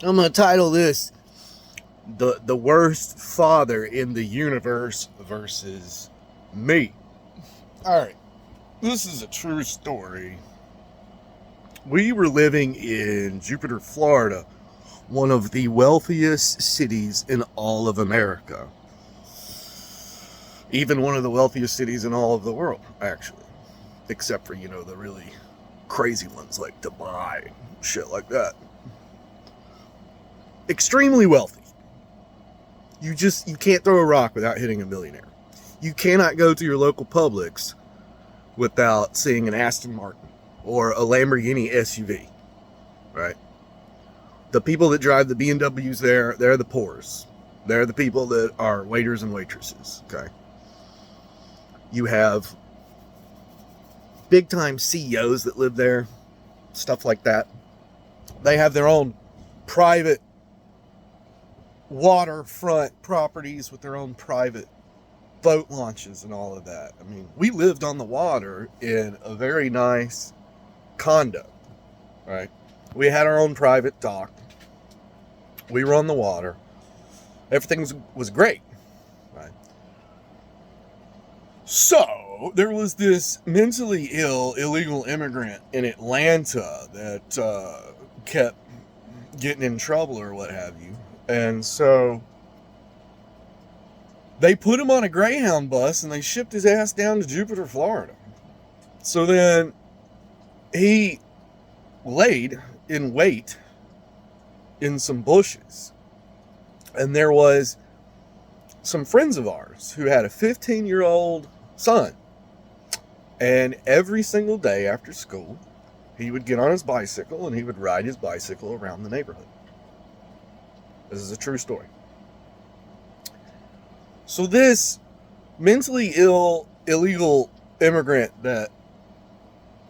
I'm going to title this the worst father in the universe versus me. Alright, this is a true story. We were living in Jupiter, Florida, one of the wealthiest cities in all of America. Even one of the wealthiest cities in all of the world, actually. Except for, the really crazy ones like Dubai, shit like that. Extremely wealthy. You can't throw a rock without hitting a millionaire. You cannot go to your local Publix without seeing an Aston Martin or a Lamborghini SUV, right? The people that drive the BMWs there, they're the poors. They're the people that are waiters and waitresses, okay? You have big time CEOs that live there, stuff like that. They have their own private waterfront properties with their own private boat launches and all of that. I mean, we lived on the water in a very nice condo, right? We had our own private dock. We were on the water. Everything was great, right? So there was this mentally ill illegal immigrant in Atlanta that kept getting in trouble or what have you. And so they put him on a Greyhound bus and they shipped his ass down to Jupiter, Florida. So then he laid in wait in some bushes. And there was some friends of ours who had a 15-year-old son. And every single day after school, he would get on his bicycle and he would ride his bicycle around the neighborhood. This is a true story. So this mentally ill, illegal immigrant that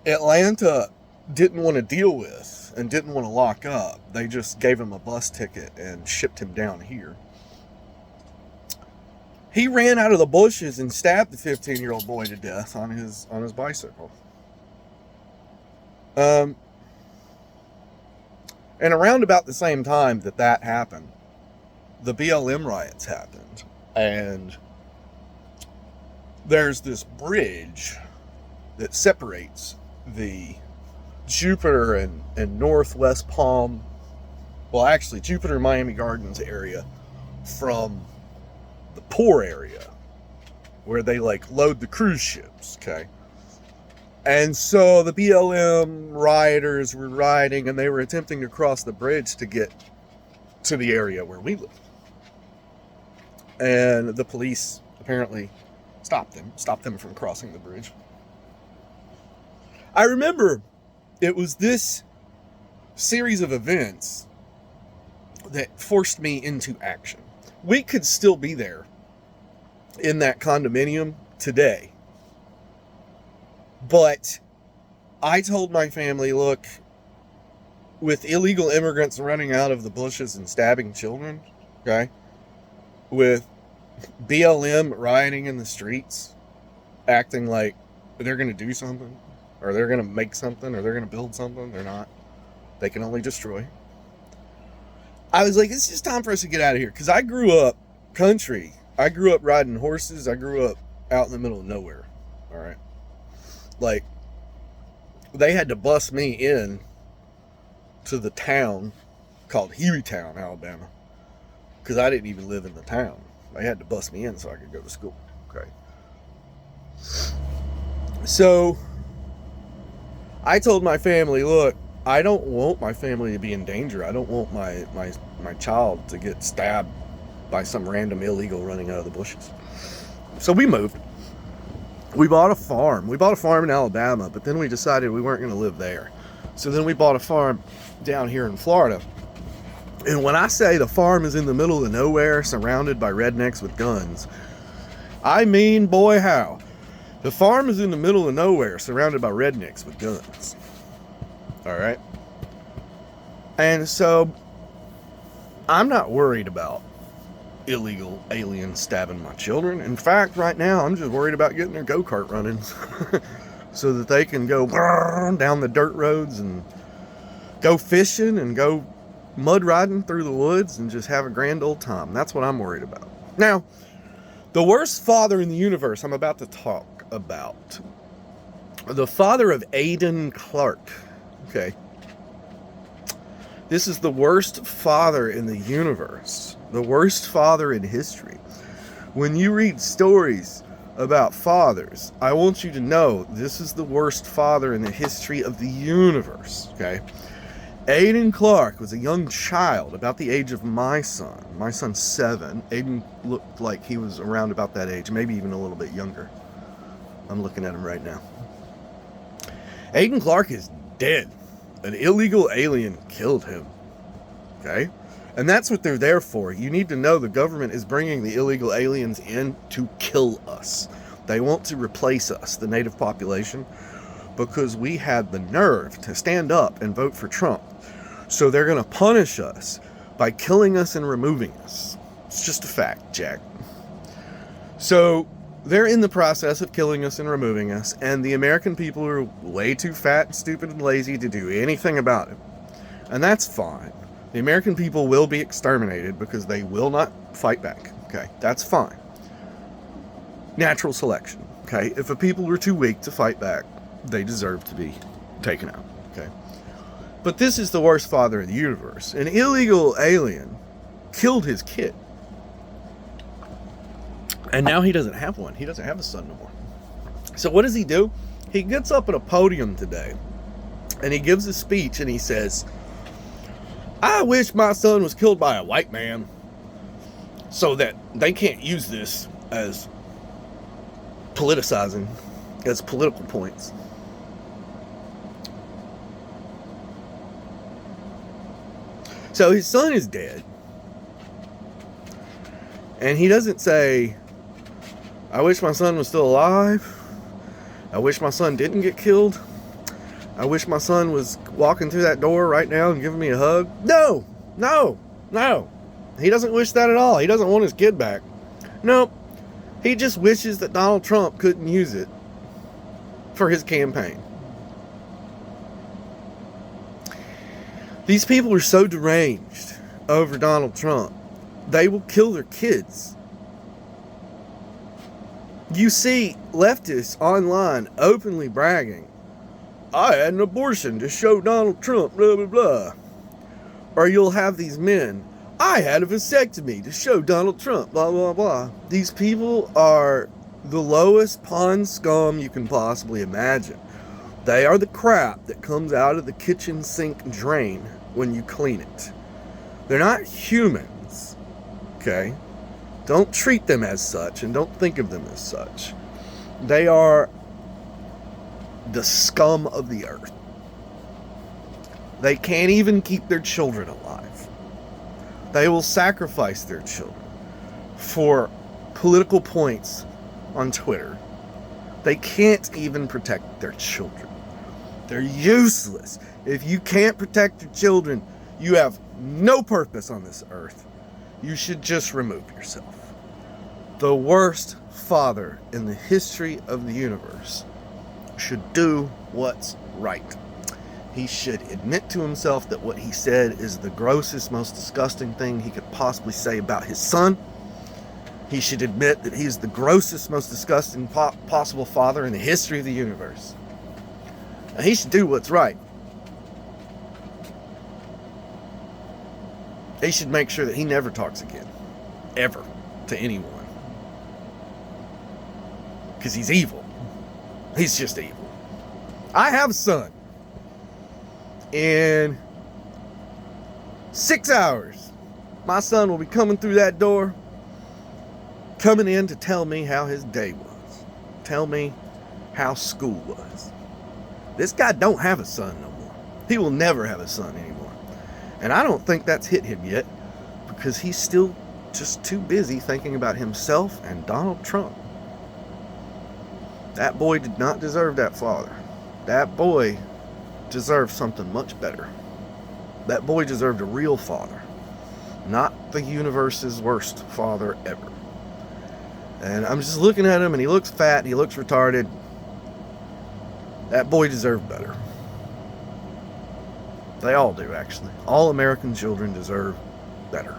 Atlanta didn't want to deal with and didn't want to lock up, they just gave him a bus ticket and shipped him down here. He ran out of the bushes and stabbed the 15-year-old boy to death on his bicycle. And around about the same time that happened, the BLM riots happened. And there's this bridge that separates the Jupiter and Northwest Palm, well, actually Jupiter Miami Gardens area from the poor area where they load the cruise ships, okay? And so the BLM rioters were rioting and they were attempting to cross the bridge to get to the area where we live. And the police apparently stopped them from crossing the bridge. I remember it was this series of events that forced me into action. We could still be there in that condominium today. But I told my family, look, with illegal immigrants running out of the bushes and stabbing children, okay, with BLM rioting in the streets, acting like they're going to do something, or they're going to make something, or they're going to build something, they're not. They can only destroy. I was like, it's just time for us to get out of here. Because I grew up country. I grew up riding horses. I grew up out in the middle of nowhere. All right. Like, they had to bus me in to the town called Hueytown, Alabama. Because I didn't even live in the town. They had to bus me in so I could go to school. Okay. So, I told my family, look, I don't want my family to be in danger. I don't want my child to get stabbed by some random illegal running out of the bushes. So we moved. We bought a farm. We bought a farm in Alabama, but then we decided we weren't going to live there. So then we bought a farm down here in Florida. And when I say the farm is in the middle of nowhere, surrounded by rednecks with guns, I mean, boy, how. The farm is in the middle of nowhere, surrounded by rednecks with guns. All right? And so, I'm not worried about illegal aliens stabbing my children. In fact, right now, I'm just worried about getting their go-kart running so that they can go down the dirt roads and go fishing and go mud riding through the woods and just have a grand old time. That's what I'm worried about. Now, the worst father in the universe I'm about to talk about. The father of Aiden Clark. Okay. This is the worst father in the universe. The worst father in history. When you read stories about fathers, I want you to know this is the worst father in the history of the universe. Okay. Aiden Clark was a young child about the age of my son. My son's 7. Aiden looked like he was around about that age, maybe even a little bit younger. I'm looking at him right now. Aiden Clark is dead. An illegal alien killed him. Okay? And that's what they're there for. You need to know the government is bringing the illegal aliens in to kill us. They want to replace us, the native population, because we had the nerve to stand up and vote for Trump. So they're going to punish us by killing us and removing us. It's just a fact, Jack. So they're in the process of killing us and removing us, and the American people are way too fat and stupid and lazy to do anything about it. And that's fine. The American people will be exterminated because they will not fight back. Okay, that's fine. Natural selection. Okay, if a people are too weak to fight back, they deserve to be taken out. Okay. But this is the worst father in the universe. An illegal alien killed his kid. And now he doesn't have one. He doesn't have a son no more. So what does he do? He gets up at a podium today and he gives a speech and he says, I wish my son was killed by a white man so that they can't use this as politicizing, as political points. So his son is dead. And he doesn't say, I wish my son was still alive. I wish my son didn't get killed. I wish my son was walking through that door right now and giving me a hug. No, no, no. He doesn't wish that at all. He doesn't want his kid back. Nope. He just wishes that Donald Trump couldn't use it for his campaign. These people are so deranged over Donald Trump, they will kill their kids. You see leftists online openly bragging, I had an abortion to show Donald Trump, blah, blah, blah. Or you'll have these men, I had a vasectomy to show Donald Trump, blah, blah, blah. These people are the lowest pond scum you can possibly imagine. They are the crap that comes out of the kitchen sink drain when you clean it. They're not humans, okay? Don't treat them as such and don't think of them as such. They are the scum of the earth. They can't even keep their children alive. They will sacrifice their children for political points on Twitter. They can't even protect their children. They're useless. If you can't protect your children, you have no purpose on this earth. You should just remove yourself. The worst father in the history of the universe should do what's right. He should admit to himself that what he said is the grossest, most disgusting thing he could possibly say about his son. He should admit that he's the grossest, most disgusting possible father in the history of the universe. And he should do what's right. He should make sure that he never talks again. Ever. To anyone. Because he's evil. He's just evil. I have a son. In 6 hours, my son will be coming through that door, coming in to tell me how his day was. Tell me how school was. This guy don't have a son no more. He will never have a son anymore. And I don't think that's hit him yet, because he's still just too busy thinking about himself and Donald Trump. That boy did not deserve that father. That boy deserved something much better. That boy deserved a real father, not the universe's worst father ever. And I'm just looking at him, and he looks fat, and he looks retarded. That boy deserved better. They all do, actually. All American children deserve better.